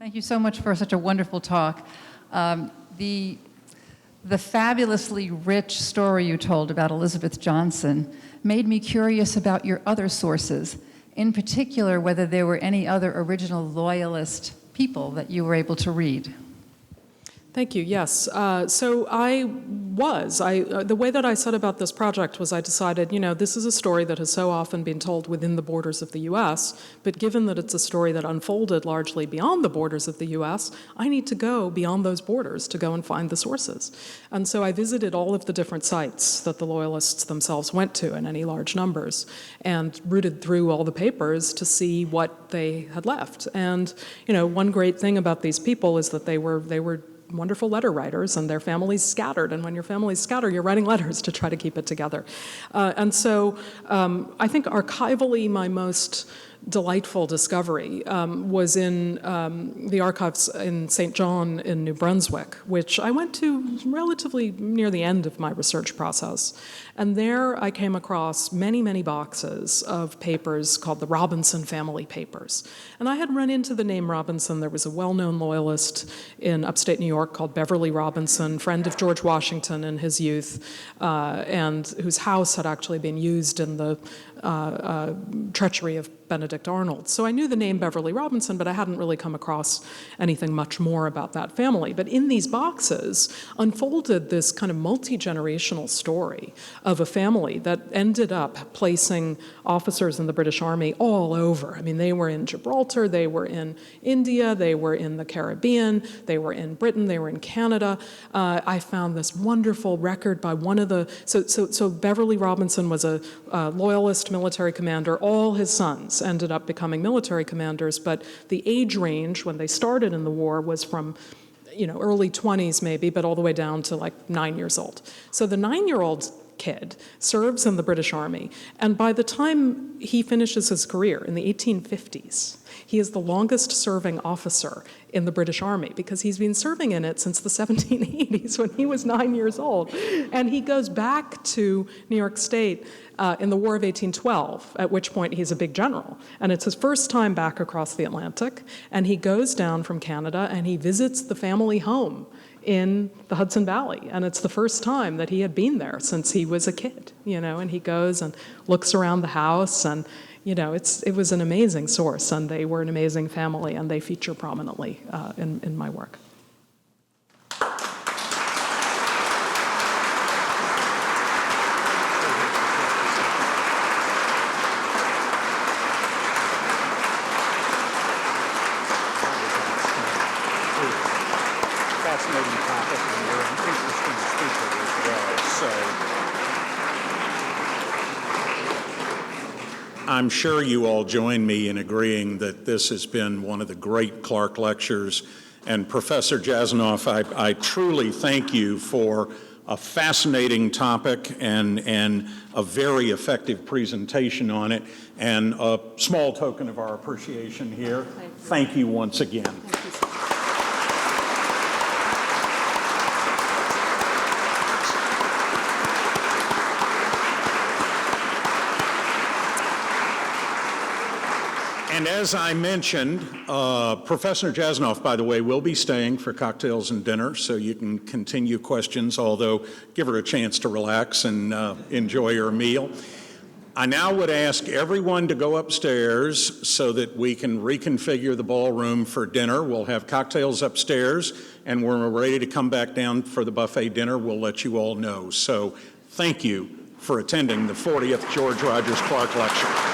Thank you so much for such a wonderful talk. The fabulously rich story you told about Elizabeth Johnson made me curious about your other sources, in particular whether there were any other original Loyalist people that you were able to read. Thank you, yes. So the way that I set about this project was I decided, this is a story that has so often been told within the borders of the US, but given that it's a story that unfolded largely beyond the borders of the US, I need to go beyond those borders to go and find the sources. And so I visited all of the different sites that the Loyalists themselves went to in any large numbers and rooted through all the papers to see what they had left. And, one great thing about these people is that they were wonderful letter writers, and their families scattered. And when your families scatter, you're writing letters to try to keep it together. And so I think archivally, my most delightful discovery was in the archives in St. John in New Brunswick, which I went to relatively near the end of my research process. And there I came across many, many boxes of papers called the Robinson Family Papers. And I had run into the name Robinson. There was a well-known Loyalist in upstate New York called Beverly Robinson, friend of George Washington in his youth, and whose house had actually been used in the treachery of Benedict Arnold. So I knew the name Beverly Robinson, but I hadn't really come across anything much more about that family. But in these boxes unfolded this kind of multi-generational story of a family that ended up placing officers in the British Army all over. I mean, they were in Gibraltar, they were in India, they were in the Caribbean, they were in Britain, they were in Canada. I found this wonderful record by one of the, so Beverly Robinson was a Loyalist military commander. All his sons ended up becoming military commanders, but the age range when they started in the war was from early 20s maybe, but all the way down to like 9 years old. So the 9-year-old kid serves in the British Army, and by the time he finishes his career in the 1850s, he is the longest serving officer in the British Army because he's been serving in it since the 1780s when he was 9 years old. And he goes back to New York State in the War of 1812, at which point he's a big general. And it's his first time back across the Atlantic. And he goes down from Canada and he visits the family home in the Hudson Valley. And it's the first time that he had been there since he was a kid, and he goes and looks around the house, and it was an amazing source, and they were an amazing family, and they feature prominently in my work. Fascinating topic, and you're an interesting speaker as well. So I'm sure you all join me in agreeing that this has been one of the great Clark lectures. And Professor Jasanoff, I truly thank you for a fascinating topic and a very effective presentation on it, and a small token of our appreciation here. Thank you once again. And as I mentioned, Professor Jasanoff, by the way, will be staying for cocktails and dinner, so you can continue questions, although give her a chance to relax and enjoy her meal. I now would ask everyone to go upstairs so that we can reconfigure the ballroom for dinner. We'll have cocktails upstairs, and when we're ready to come back down for the buffet dinner, we'll let you all know. So thank you for attending the 40th George Rogers Clark Lecture.